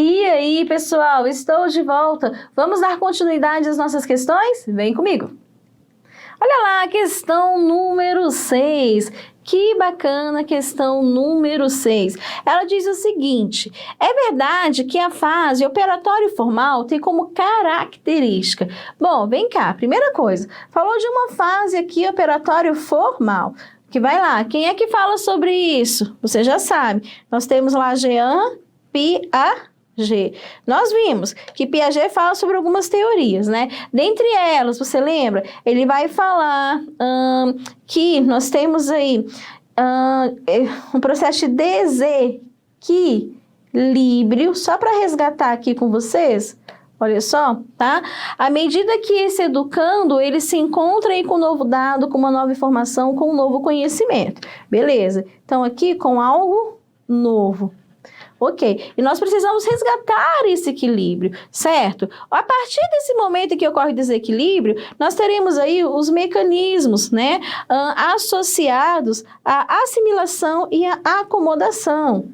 E aí, pessoal, estou de volta. Vamos dar continuidade às nossas questões? Vem comigo. Olha lá, questão número 6. Que bacana, questão número 6. Ela diz o seguinte: é verdade que a fase operatório formal tem como característica... Bom, vem cá, primeira coisa, falou de uma fase aqui operatório formal. Que vai lá, quem é que fala sobre isso? Você já sabe. Nós temos lá Jean Piaget. Nós vimos que Piaget fala sobre algumas teorias, né? Dentre elas, você lembra? Ele vai falar que nós temos aí um processo de desequilíbrio, só para resgatar aqui com vocês. Olha só, tá? À medida que esse educando, ele se encontra aí com um novo dado, com uma nova informação, com um novo conhecimento. Beleza. Então, aqui com algo novo. Ok. E nós precisamos resgatar esse equilíbrio, certo? A partir desse momento que ocorre desequilíbrio, nós teremos aí os mecanismos, né? Associados à assimilação e à acomodação.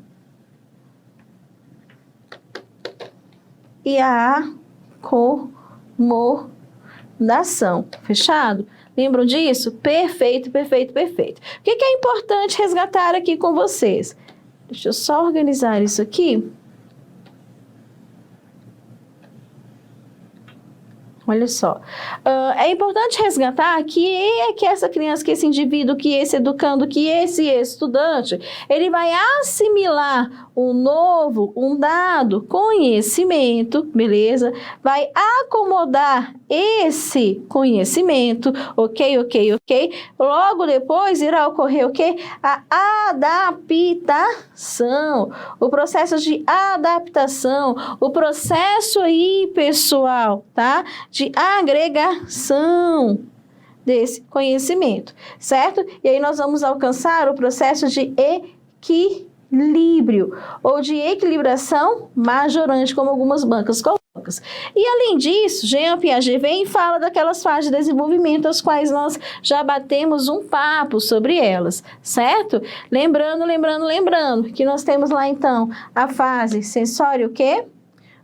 E a acomodação. Fechado? Lembram disso? Perfeito, perfeito, perfeito. O que é importante resgatar aqui com vocês? Deixa eu só organizar isso aqui. Olha só, é importante resgatar que essa criança, que esse indivíduo, que esse educando, que esse estudante, ele vai assimilar um dado conhecimento, beleza? Vai acomodar esse conhecimento, ok? Logo depois irá ocorrer o quê? A adaptação, o processo de adaptação, o processo aí, pessoal, tá? De agregação desse conhecimento, certo? E aí nós vamos alcançar o processo de equilíbrio ou de equilibração majorante, como algumas bancas colocam. E além disso, Jean Piaget vem e fala daquelas fases de desenvolvimento as quais nós já batemos um papo sobre elas, certo? Lembrando que nós temos lá então a fase sensório o quê?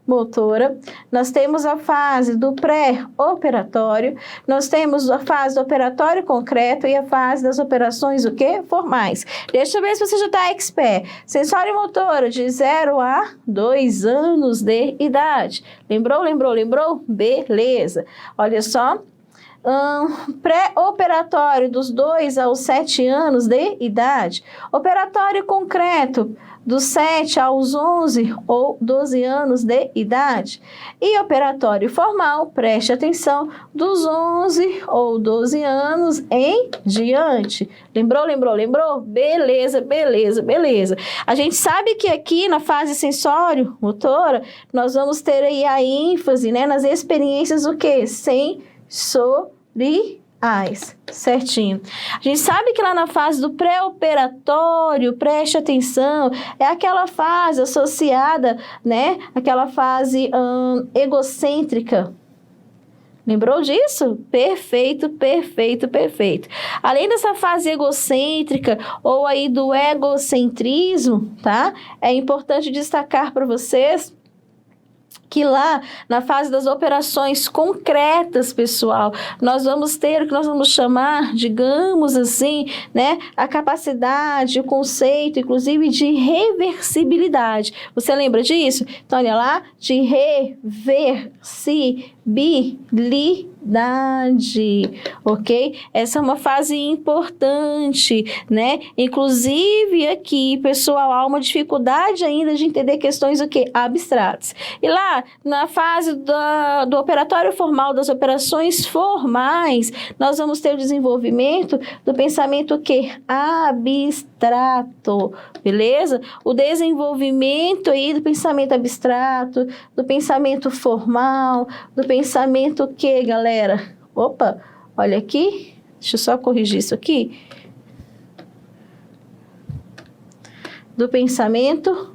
Motora, nós temos a fase do pré-operatório, nós temos a fase do operatório concreto e a fase das operações o quê? Formais. Deixa eu ver se você já está expert. Sensório motora de 0 a 2 anos de idade. Lembrou? Beleza. Olha só. Pré-operatório dos 2 aos 7 anos de idade. Operatório concreto dos 7 aos 11 ou 12 anos de idade. E operatório formal, preste atenção, dos 11 ou 12 anos em diante. Lembrou? Beleza. A gente sabe que aqui na fase sensório-motora, nós vamos ter aí a ênfase, né, nas experiências o quê? Sensoriais, certinho. A gente sabe que lá na fase do pré-operatório, preste atenção, é aquela fase associada, né, aquela fase egocêntrica. Lembrou disso? Perfeito. Além dessa fase egocêntrica ou aí do egocentrismo, tá? É importante destacar para vocês que lá, na fase das operações concretas, pessoal, nós vamos ter o que nós vamos chamar, digamos assim, né, a capacidade, o conceito, inclusive, de reversibilidade. Você lembra disso? Então, olha lá, de reversibilidade, ok? Essa é uma fase importante, né? Inclusive, aqui, pessoal, há uma dificuldade ainda de entender questões o quê? Abstratas. E lá, na fase do operatório formal, das operações formais, nós vamos ter o desenvolvimento do pensamento o quê? Abstrato, beleza? O desenvolvimento aí do pensamento abstrato, do pensamento formal, do pensamento o quê, galera? Opa, olha aqui, deixa eu só corrigir isso aqui. Do pensamento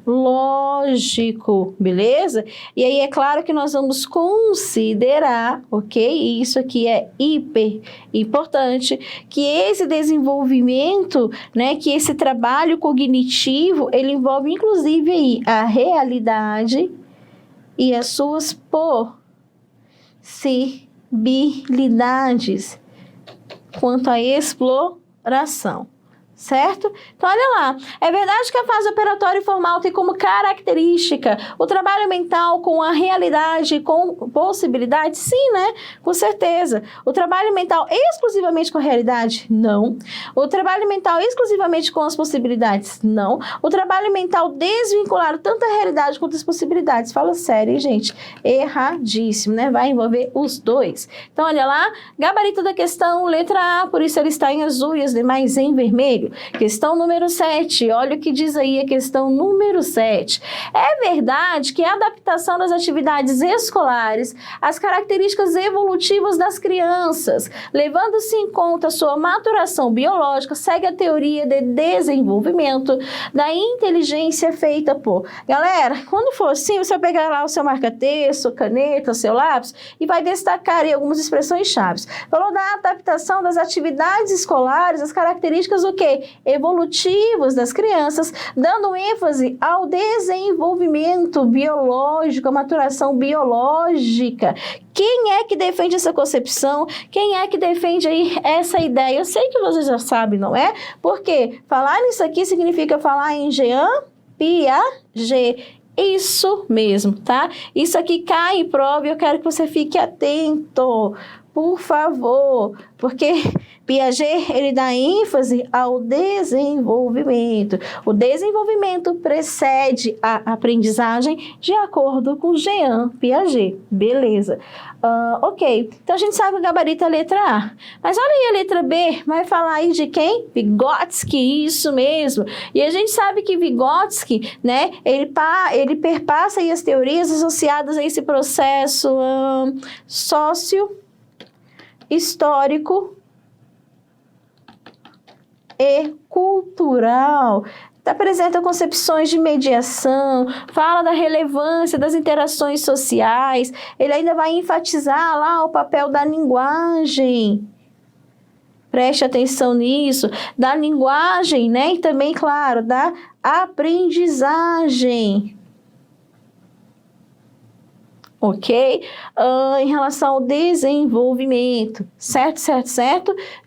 lógico, beleza? E aí é claro que nós vamos considerar, ok? E isso aqui é hiper importante, que esse desenvolvimento, né, que esse trabalho cognitivo, ele envolve inclusive aí a realidade e as suas possibilidades quanto à exploração. Certo? Então, olha lá. É verdade que a fase operatória informal tem como característica o trabalho mental com a realidade, com possibilidade? Sim, né? Com certeza. O trabalho mental exclusivamente com a realidade? Não. O trabalho mental exclusivamente com as possibilidades? Não. O trabalho mental desvinculado tanto da realidade quanto das possibilidades? Fala sério, hein, gente? Erradíssimo, né? Vai envolver os dois. Então, olha lá. Gabarito da questão, letra A, por isso ele está em azul e as demais em vermelho. Questão número 7, olha o que diz aí a questão número 7. É verdade que a adaptação das atividades escolares às características evolutivas das crianças, levando-se em conta sua maturação biológica, segue a teoria de desenvolvimento da inteligência feita por... Galera, quando for assim, você vai pegar lá o seu marca-texto, caneta, seu lápis e vai destacar aí algumas expressões-chave. Falou da adaptação das atividades escolares às características do quê? Evolutivos das crianças, dando ênfase ao desenvolvimento biológico, a maturação biológica. Quem é que defende essa concepção? Quem é que defende aí essa ideia? Eu sei que vocês já sabem, não é? Porque falar nisso aqui significa falar em Jean Piaget. Isso mesmo, tá? Isso aqui cai em prova e eu quero que você fique atento, por favor, porque Piaget, ele dá ênfase ao desenvolvimento. O desenvolvimento precede a aprendizagem de acordo com Jean Piaget. Beleza. Ok. Então, a gente sabe o gabarito é a letra A. Mas olha aí a letra B. Vai falar aí de quem? Vygotsky, isso mesmo. E a gente sabe que Vygotsky, né, ele perpassa aí as teorias associadas a esse processo histórico e cultural. Apresenta concepções de mediação, fala da relevância das interações sociais, ele ainda vai enfatizar lá o papel da linguagem. Preste atenção nisso, da linguagem, né? E também, claro, da aprendizagem. Ok? Em relação ao desenvolvimento, certo?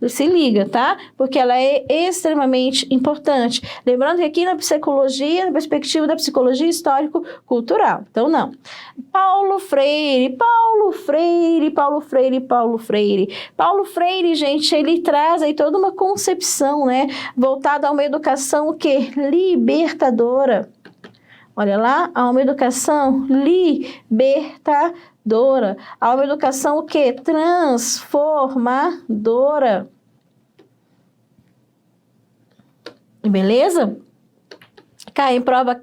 Se liga, tá? Porque ela é extremamente importante. Lembrando que aqui na psicologia, na perspectiva da psicologia histórico-cultural. Então, não. Paulo Freire, gente, ele traz aí toda uma concepção, né? Voltada a uma educação, o quê? Libertadora. Olha lá, há uma educação libertadora. Há uma educação o quê? Transformadora. Beleza? Cai em prova.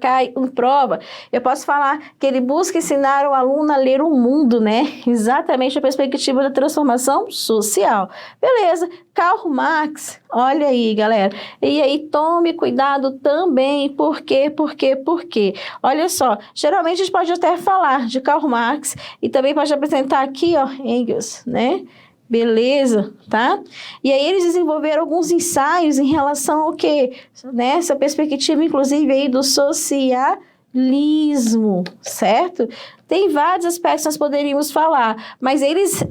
Eu posso falar que ele busca ensinar o aluno a ler o mundo, né? Exatamente a perspectiva da transformação social. Beleza. Karl Marx, olha aí, galera. E aí, tome cuidado também. Por quê? Olha só, geralmente a gente pode até falar de Karl Marx e também pode apresentar aqui, ó, Engels, né? Beleza, tá? E aí eles desenvolveram alguns ensaios em relação ao quê? Nessa perspectiva, inclusive, aí do socialismo, certo? Tem vários aspectos que nós poderíamos falar, mas eles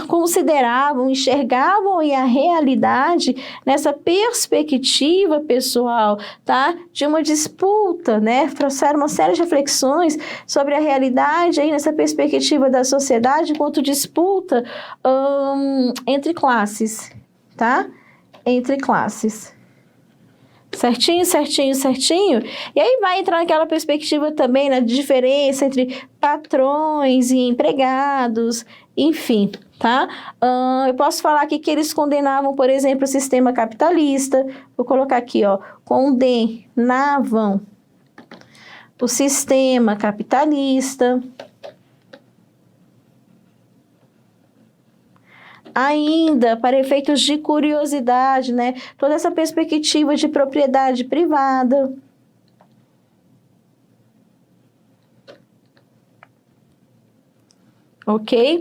consideravam, enxergavam a realidade nessa perspectiva pessoal, tá? De uma disputa, né? Trouxeram uma série de reflexões sobre a realidade aí nessa perspectiva da sociedade enquanto disputa entre classes, tá? Entre classes. Certinho. E aí vai entrar naquela perspectiva também, né, de diferença entre patrões e empregados, enfim, tá? Eu posso falar aqui que eles condenavam, por exemplo, o sistema capitalista. Vou colocar aqui, ó, condenavam o sistema capitalista. Ainda, para efeitos de curiosidade, né? Toda essa perspectiva de propriedade privada. ok?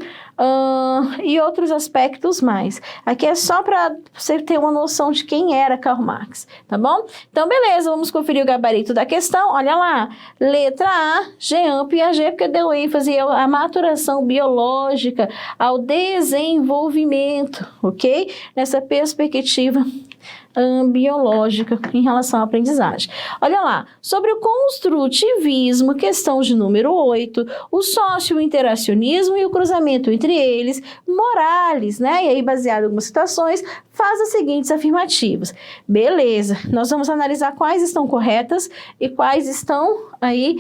E outros aspectos mais. Aqui é só para você ter uma noção de quem era Karl Marx, tá bom? Então, beleza, vamos conferir o gabarito da questão. Olha lá, letra A, Jean Piaget, porque deu ênfase à maturação biológica, ao desenvolvimento, ok? Nessa perspectiva biológica em relação à aprendizagem. Olha lá, sobre o construtivismo, questão de número 8, o socio-interacionismo e o cruzamento entre eles, Morales, né? E aí, baseado em algumas citações, faz as seguintes afirmativas. Beleza, nós vamos analisar quais estão corretas e quais estão aí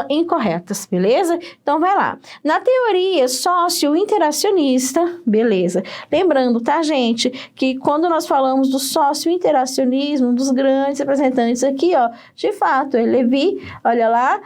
incorretas, beleza? Então, vai lá. Na teoria socio-interacionista, beleza. Lembrando, tá, gente, que quando nós falamos do socio-interacionismo, um dos grandes representantes aqui, ó, de fato, é Levi, olha lá,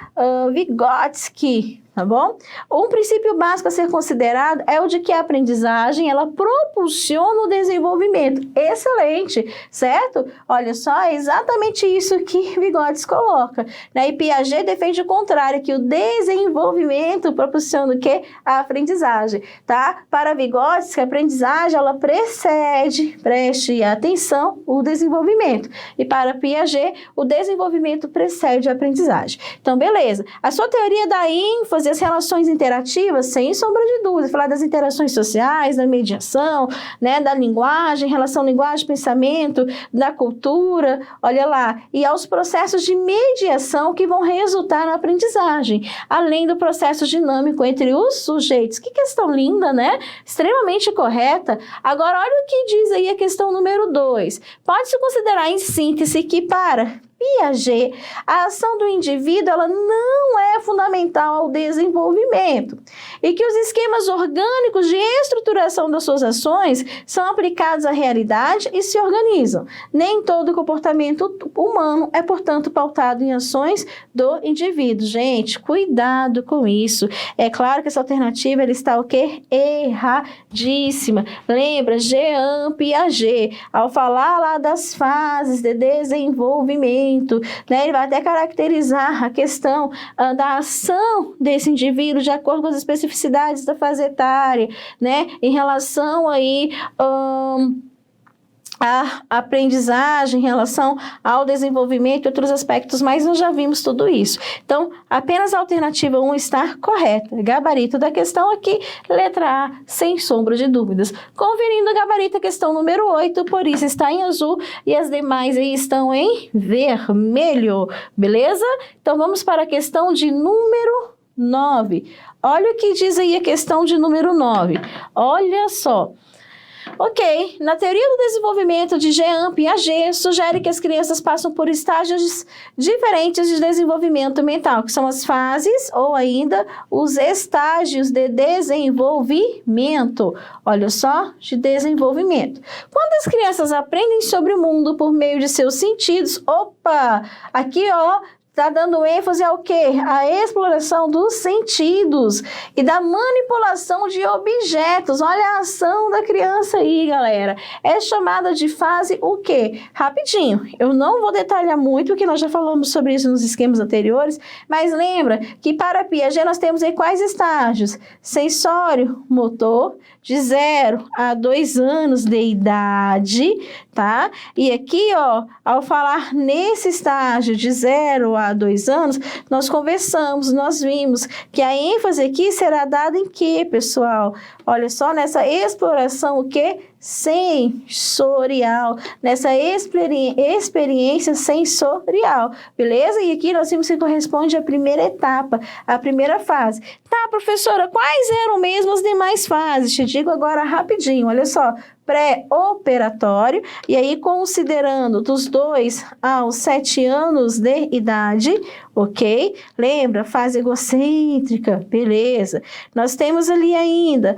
Vygotsky, tá bom? Um princípio básico a ser considerado é o de que a aprendizagem, ela propulsiona o desenvolvimento. Excelente, certo? Olha só, é exatamente isso que Vygotsky coloca, né? E Piaget defende o contrário, que o desenvolvimento proporciona o quê? A aprendizagem, tá? Para Vygotsky, a aprendizagem, ela precede, preste atenção, o desenvolvimento. E para Piaget, o desenvolvimento precede a aprendizagem. Então, beleza. A sua teoria dá ênfase as relações interativas, sem sombra de dúvida, falar das interações sociais, da mediação, né, da linguagem, relação linguagem-pensamento, da cultura, olha lá, e aos processos de mediação que vão resultar na aprendizagem, além do processo dinâmico entre os sujeitos. Que questão linda, né? Extremamente correta. Agora, olha o que diz aí a questão número 2. Pode-se considerar em síntese que para Piaget, a ação do indivíduo, ela não é fundamental ao desenvolvimento e que os esquemas orgânicos de estruturação das suas ações são aplicados à realidade e se organizam. Nem todo comportamento humano é, portanto, pautado em ações do indivíduo. Gente, cuidado com isso. É claro que essa alternativa, ela está o quê? Erradíssima. Lembra, Jean Piaget, ao falar lá das fases de desenvolvimento, né, ele vai até caracterizar a questão da ação desse indivíduo de acordo com as especificidades da fase etária, né, em relação aí a aprendizagem, em relação ao desenvolvimento e outros aspectos, mas nós já vimos tudo isso. Então, apenas a alternativa 1 está correta. Gabarito da questão aqui, letra A, sem sombra de dúvidas. Conferindo o gabarito, a questão número 8, por isso está em azul e as demais aí estão em vermelho, beleza? Então, vamos para a questão de número 9. Olha o que diz aí a questão de número 9. Olha só. Ok, na teoria do desenvolvimento de Jean Piaget, sugere que as crianças passam por estágios diferentes de desenvolvimento mental, que são as fases ou ainda os estágios de desenvolvimento. Olha só, de desenvolvimento. Quando as crianças aprendem sobre o mundo por meio de seus sentidos, opa, aqui ó, está dando ênfase ao quê? A exploração dos sentidos e da manipulação de objetos. Olha a ação da criança aí, galera. É chamada de fase o quê? Rapidinho. Eu não vou detalhar muito, porque nós já falamos sobre isso nos esquemas anteriores, mas lembra que para Piaget nós temos aí quais estágios? Sensório, motor, de 0 a 2 anos de idade, tá? E aqui, ó, ao falar nesse estágio de 0 a 2 anos, nós conversamos, nós vimos que a ênfase aqui será dada em quê, pessoal? Olha só, nessa exploração, o quê? Sensorial, nessa experiência sensorial, beleza? E aqui nós vimos que corresponde à primeira etapa, à primeira fase. Tá, professora, quais eram mesmo as demais fases? Te digo agora rapidinho, olha só. Pré-operatório, e aí considerando dos 2 aos 7 anos de idade, ok? Lembra? Fase egocêntrica, beleza. Nós temos ali ainda...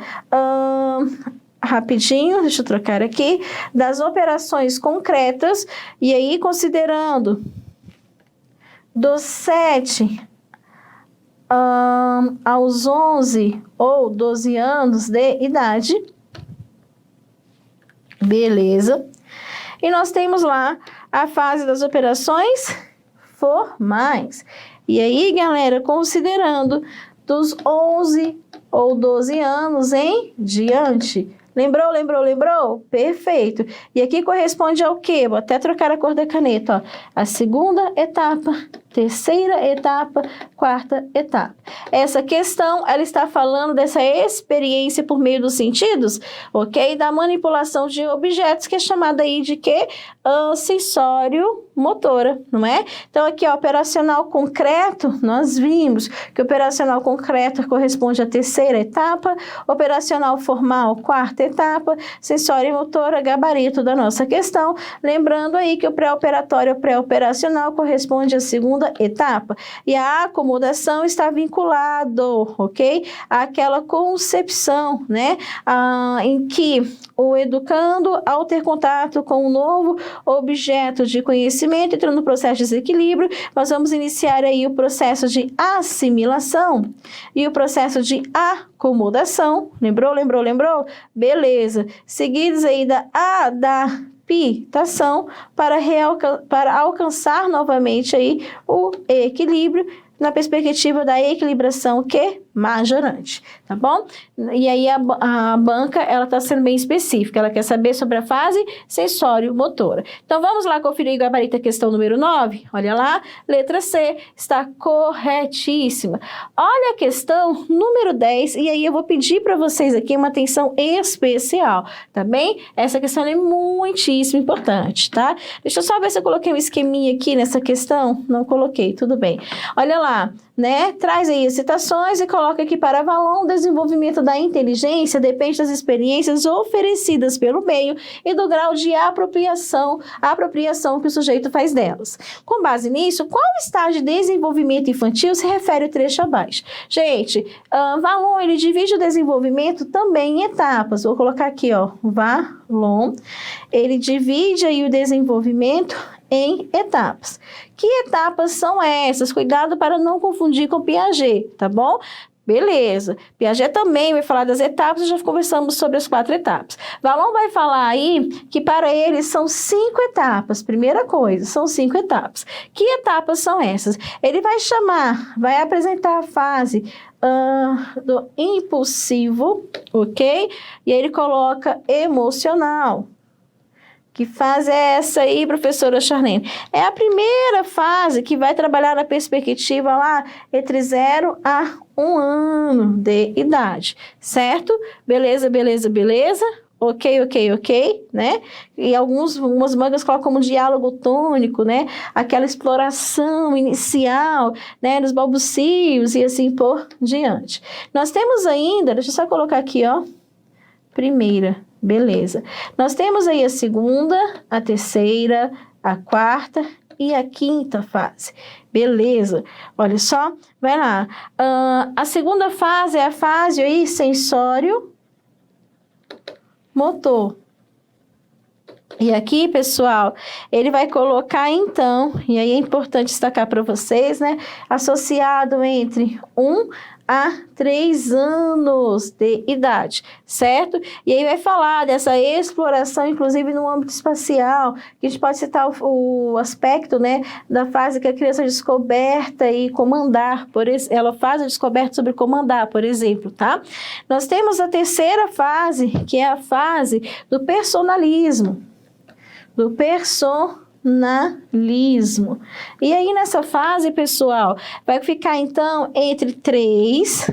rapidinho, deixa eu trocar aqui, das operações concretas, e aí considerando dos 7 aos 11 ou 12 anos de idade, beleza, e nós temos lá a fase das operações formais, e aí, galera, considerando dos 11 ou 12 anos em diante. Lembrou, lembrou, lembrou? Perfeito. E aqui corresponde ao quê? Vou até trocar a cor da caneta, ó. A segunda etapa, terceira etapa, quarta etapa. Essa questão, ela está falando dessa experiência por meio dos sentidos, ok? Da manipulação de objetos, que é chamada aí de quê? Sensório-motora, não é? Então, aqui, ó, operacional concreto, nós vimos que o operacional concreto corresponde à terceira etapa, operacional formal, quarta etapa, sensório-motora, gabarito da nossa questão. Lembrando aí que o pré-operatório pré-operacional corresponde à segunda etapa. E a acomodação está vinculado, ok? Àquela concepção, né? Em que o educando, ao ter contato com um novo objeto de conhecimento, entrando no processo de desequilíbrio, nós vamos iniciar aí o processo de assimilação e o processo de acomodação. Lembrou, lembrou, lembrou? Beleza. Seguidos aí da adaptação para alcançar novamente aí o equilíbrio na perspectiva da equilibração majorante, tá bom? E aí a banca, ela está sendo bem específica, ela quer saber sobre a fase sensório-motora. Então, vamos lá conferir o gabarito, a questão número 9. Olha lá, letra C, está corretíssima. Olha a questão número 10, e aí eu vou pedir para vocês aqui uma atenção especial, tá bem? Essa questão é muitíssimo importante, tá? Deixa eu só ver se eu coloquei um esqueminha aqui nessa questão. Não coloquei, tudo bem. Olha lá, né? Traz aí as citações e coloca aqui para Valon: o desenvolvimento da inteligência depende das experiências oferecidas pelo meio e do grau de apropriação que o sujeito faz delas. Com base nisso, qual estágio de desenvolvimento infantil se refere o trecho abaixo? Gente, Valon, ele divide o desenvolvimento também em etapas. Vou colocar aqui, ó, Valon, ele divide aí o desenvolvimento em etapas. Que etapas são essas? Cuidado para não confundir com Piaget, tá bom? Beleza. Piaget também vai falar das etapas, já conversamos sobre as 4 etapas. Valon vai falar aí que para ele são 5 etapas. Primeira coisa, são 5 etapas. Que etapas são essas? Ele vai apresentar a fase do impulsivo, ok? E aí ele coloca emocional. Que fase é essa aí, professora Charlene? É a primeira fase que vai trabalhar na perspectiva lá entre 0 a 1 ano de idade, certo? Beleza, beleza, beleza? Ok, ok, ok, né? E algumas mangas colocam como diálogo tônico, né? Aquela exploração inicial, né? Dos balbucios e assim por diante. Nós temos ainda, deixa eu só colocar aqui, ó, primeira. Beleza. Nós temos aí a segunda, a terceira, a quarta e a quinta fase. Beleza. Olha só, vai lá. A segunda fase é a fase aí sensório-motor. E aqui, pessoal, ele vai colocar então, e aí é importante destacar para vocês, né? Associado entre 1 a 3 anos de idade, certo? E aí vai falar dessa exploração, inclusive no âmbito espacial, que a gente pode citar o aspecto, né, da fase que a criança descoberta e comandar, ela faz a descoberta sobre comandar, por exemplo, tá? Nós temos a terceira fase, que é a fase do personalismo, E aí, nessa fase, pessoal, vai ficar, então, entre 3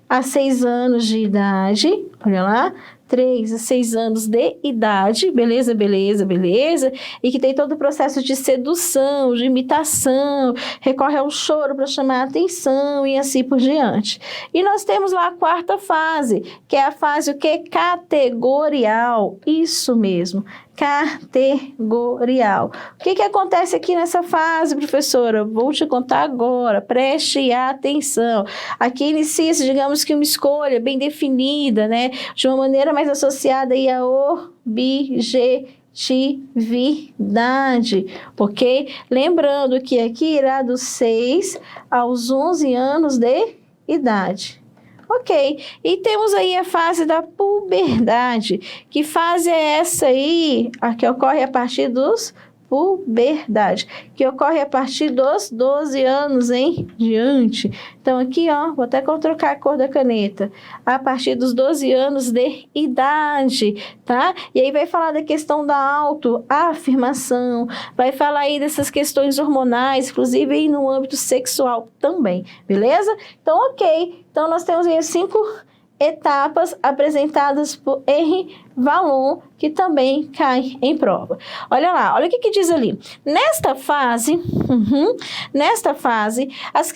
a 6 anos de idade. Olha lá. 3 a 6 anos de idade, beleza, beleza, beleza, e que tem todo o processo de sedução, de imitação, recorre ao choro para chamar a atenção e assim por diante. E nós temos lá a quarta fase, que é a fase o quê? Categorial, isso mesmo, categorial. O que acontece aqui nessa fase, professora? Vou te contar agora, preste atenção. Aqui inicia-se, digamos que uma escolha bem definida, né? De uma maneira mais associada aí à objetividade, ok? Lembrando que aqui irá dos 6 aos 11 anos de idade. Ok, e temos aí a fase da puberdade. Que fase é essa aí? A que ocorre a partir dos puberdade, que ocorre a partir dos 12 anos em diante. Então, aqui, ó, vou até trocar a cor da caneta. A partir dos 12 anos de idade, tá? E aí vai falar da questão da autoafirmação, vai falar aí dessas questões hormonais, inclusive aí no âmbito sexual também, beleza? Então, ok. Então, nós temos aí 5 etapas apresentadas por Henri Vallon, que também cai em prova. Olha lá, olha o que diz ali. Nesta fase,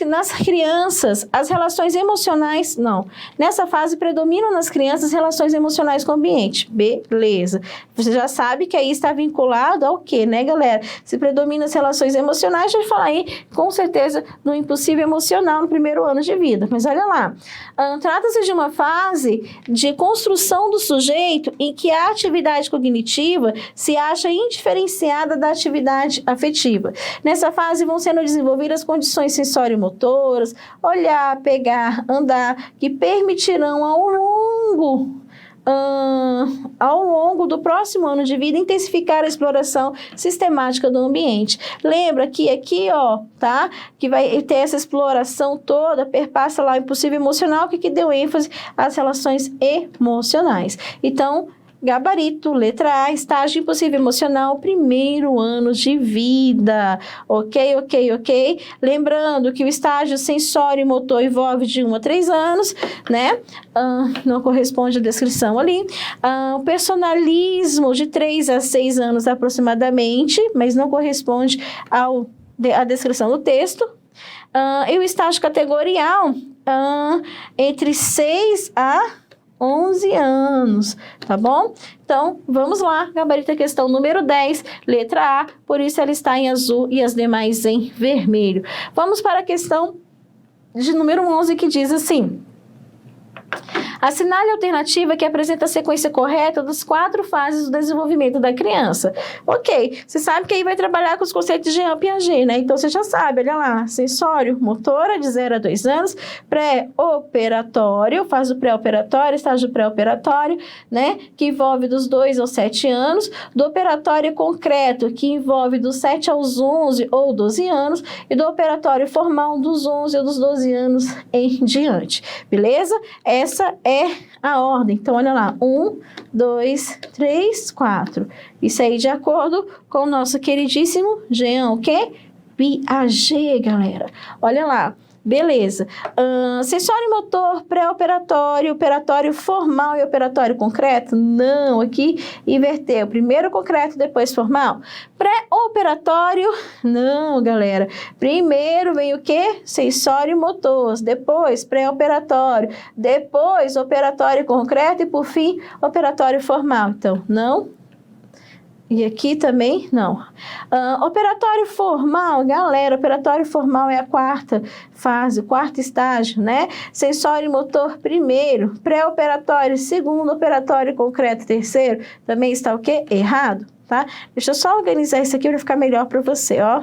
nas crianças, as relações emocionais, não. Nessa fase, predominam nas crianças relações emocionais com o ambiente. Beleza. Você já sabe que aí está vinculado ao quê, né, galera? Se predomina as relações emocionais, a gente fala aí, com certeza, do impossível emocional no primeiro ano de vida. Mas olha lá, trata-se de uma fase de construção do sujeito em que a atividade cognitiva se acha indiferenciada da atividade afetiva. Nessa fase vão sendo desenvolvidas condições sensório-motoras, olhar, pegar, andar, que permitirão ao longo do próximo ano de vida intensificar a exploração sistemática do ambiente. Lembra que aqui, ó, tá? Que vai ter essa exploração toda, perpassa lá o impossível emocional, que deu ênfase às relações emocionais. Então, gabarito, letra A, estágio impossível emocional, primeiro ano de vida. Ok? Lembrando que o estágio sensório e motor envolve de 1 a 3 anos, né? Não corresponde à descrição ali. O personalismo de 3 a 6 anos aproximadamente, mas não corresponde à descrição do texto. E o estágio categorial entre 6 a 11 anos, tá bom? Então, vamos lá, gabarito a questão número 10, letra A, por isso ela está em azul e as demais em vermelho. Vamos para a questão de número 11, que diz assim: assinale a alternativa que apresenta a sequência correta das 4 fases do desenvolvimento da criança. Ok, você sabe que aí vai trabalhar com os conceitos de Jean Piaget, né? Então, você já sabe, olha lá, sensório, motora, de 0 a 2 anos, pré-operatório, fase do pré-operatório, estágio pré-operatório, né? Que envolve dos 2 aos 7 anos, do operatório concreto, que envolve dos 7 aos 11 ou 12 anos, e do operatório formal dos 11 ou dos 12 anos em diante, beleza? Essa é a ordem. Então, olha lá. 1, 2, 3, 4. Isso aí de acordo com o nosso queridíssimo Jean, o quê? Piaget, galera. Olha lá. Beleza. Sensório motor, pré-operatório, operatório formal e operatório concreto? Não, aqui inverteu. Primeiro concreto, depois formal. Pré-operatório? Não, galera. Primeiro vem o quê? Sensório motor, depois pré-operatório, depois operatório concreto e, por fim, operatório formal. Então, não. E aqui também, não. Operatório formal, galera, operatório formal é a 4ª fase, o 4º estágio, né? Sensório motor, primeiro, pré-operatório, segundo, operatório concreto, terceiro. Também está o quê? Errado, tá? Deixa eu só organizar isso aqui para ficar melhor para você, ó.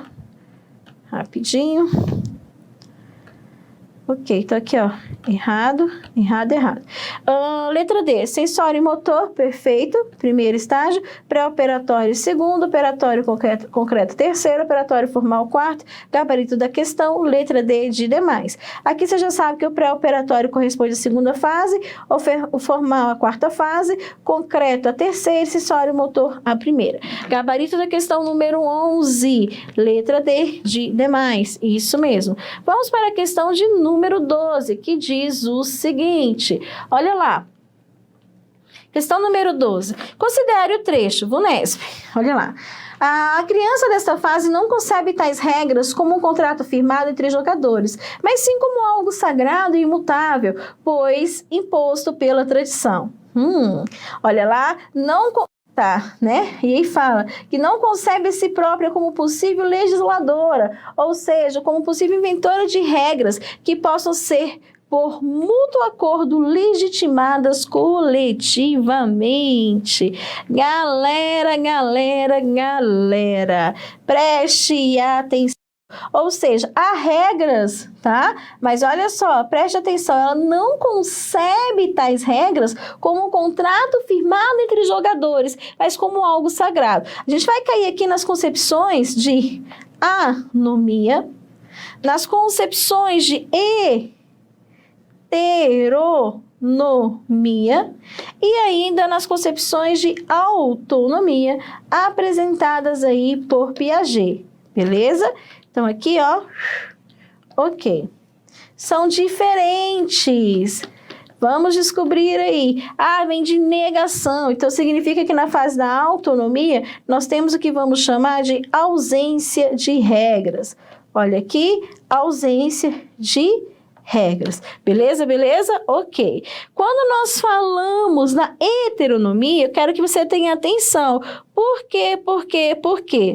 Rapidinho. Ok, então aqui, ó, errado. Letra D, sensório e motor, perfeito, primeiro estágio, pré-operatório, segundo, operatório concreto, terceiro, operatório formal, 4º, gabarito da questão, letra D de demais. Aqui você já sabe que o pré-operatório corresponde à segunda fase, o formal à 4ª fase, concreto à terceira, sensório e motor à primeira. Gabarito da questão número 11, letra D de demais, isso mesmo. Vamos para a questão de número 12, que diz o seguinte, olha lá. Questão número 12. Considere o trecho, VUNESP. Olha lá. A criança desta fase não concebe tais regras como um contrato firmado entre jogadores, mas sim como algo sagrado e imutável, pois imposto pela tradição. Olha lá, não... Tá, né? E aí fala que não concebe a si própria como possível legisladora, ou seja, como possível inventora de regras que possam ser por mútuo acordo legitimadas coletivamente. Galera, preste atenção. Ou seja, há regras, tá? Mas olha só, preste atenção, ela não concebe tais regras como um contrato firmado entre jogadores, mas como algo sagrado. A gente vai cair aqui nas concepções de anomia, nas concepções de heteronomia e ainda nas concepções de autonomia apresentadas aí por Piaget, beleza? Então, aqui, ó, ok. São diferentes. Vamos descobrir aí. Vem de negação. Então, significa que na fase da autonomia, nós temos o que vamos chamar de ausência de regras. Olha aqui, ausência de regras. Beleza, beleza? Ok. Quando nós falamos na heteronomia, eu quero que você tenha atenção. Por quê,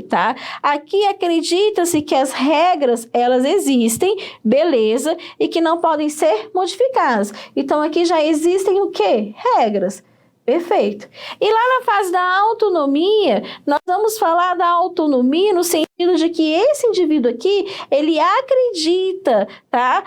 tá? Aqui acredita-se que as regras, elas existem, beleza, e que não podem ser modificadas. Então, aqui já existem o quê? Regras. Perfeito. E lá na fase da autonomia, nós vamos falar da autonomia no sentido de que esse indivíduo aqui, ele acredita, tá?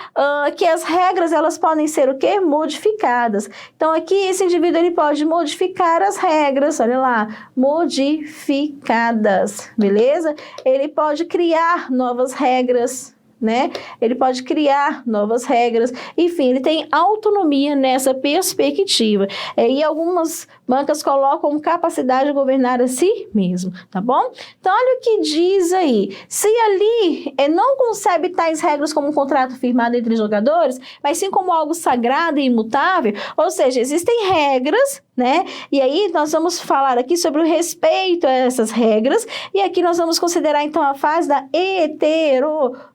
Que as regras, elas podem ser o quê? Modificadas. Então, aqui, esse indivíduo, ele pode modificar as regras, olha lá, modificadas, beleza? Ele pode criar novas regras, né? Ele pode criar novas regras, enfim, ele tem autonomia nessa perspectiva. E algumas bancas colocam capacidade de governar a si mesmo, tá bom? Então, olha o que diz aí. Se ali não concebe tais regras como um contrato firmado entre jogadores, mas sim como algo sagrado e imutável, ou seja, existem regras, né? E aí nós vamos falar aqui sobre o respeito a essas regras, e aqui nós vamos considerar então a fase da heteronomia.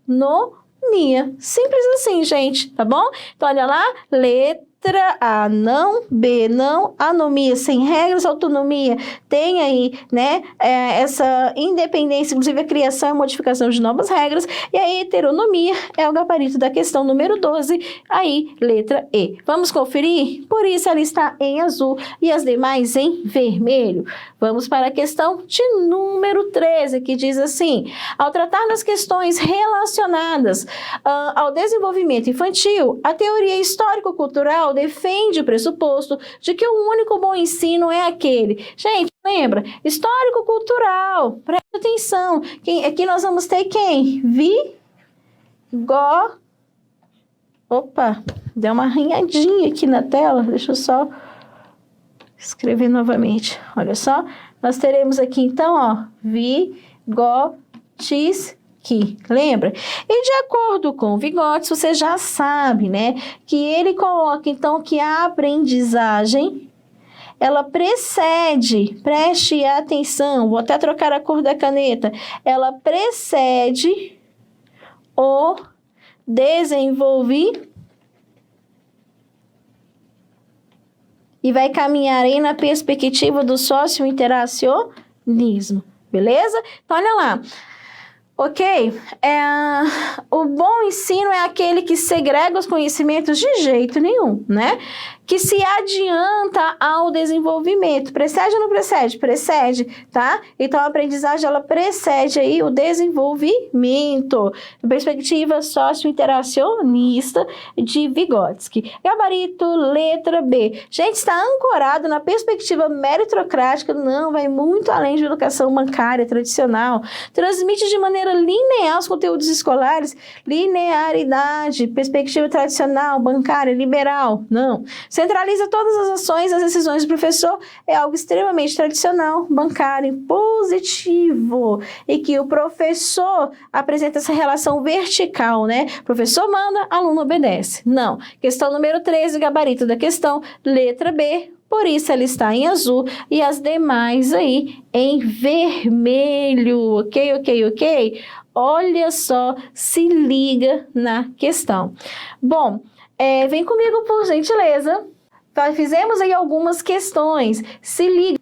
Simples assim, gente, tá bom? Então, olha lá, letra A, não, B, não, anomia sem regras, autonomia tem aí, né, essa independência, inclusive a criação e modificação de novas regras, e a heteronomia é o gabarito da questão número 12, aí, letra E. Vamos conferir? Por isso ela está em azul e as demais em vermelho. Vamos para a questão de número 13, que diz assim: ao tratar das questões relacionadas ao desenvolvimento infantil, a teoria histórico-cultural defende o pressuposto de que o único bom ensino é aquele. Gente, lembra? Histórico-cultural, presta atenção. Aqui nós vamos ter quem? Opa, deu uma arranhadinha aqui na tela, deixa eu só escrever novamente. Olha só, nós teremos aqui então, ó, Vygotsky, lembra? E de acordo com Vygotsky, você já sabe, né, que ele coloca então que a aprendizagem, ela precede, preste atenção, vou até trocar a cor da caneta, ela precede o desenvolvimento e vai caminhar aí na perspectiva do socio-interacionismo, beleza? Então, olha lá. Ok? O bom ensino é aquele que segrega os conhecimentos de jeito nenhum, né? Que se adianta ao desenvolvimento. Precede ou não precede? Precede, tá? Então, a aprendizagem, ela precede aí o desenvolvimento. Perspectiva socio-interacionista de Vygotsky. Gabarito, letra B. Gente, está ancorado na perspectiva meritocrática, não, vai muito além de educação bancária tradicional. Transmite de maneira linear os conteúdos escolares, linearidade, perspectiva tradicional, bancária, liberal, não. Centraliza todas as ações, as decisões do professor, é algo extremamente tradicional, bancário, positivo, e que o professor apresenta essa relação vertical, né? Professor manda, aluno obedece. Não. Questão número 13, gabarito da questão, letra B, por isso ela está em azul e as demais aí em vermelho, ok? Olha só, se liga na questão. Bom, vem comigo por gentileza. Fizemos aí algumas questões. Se liga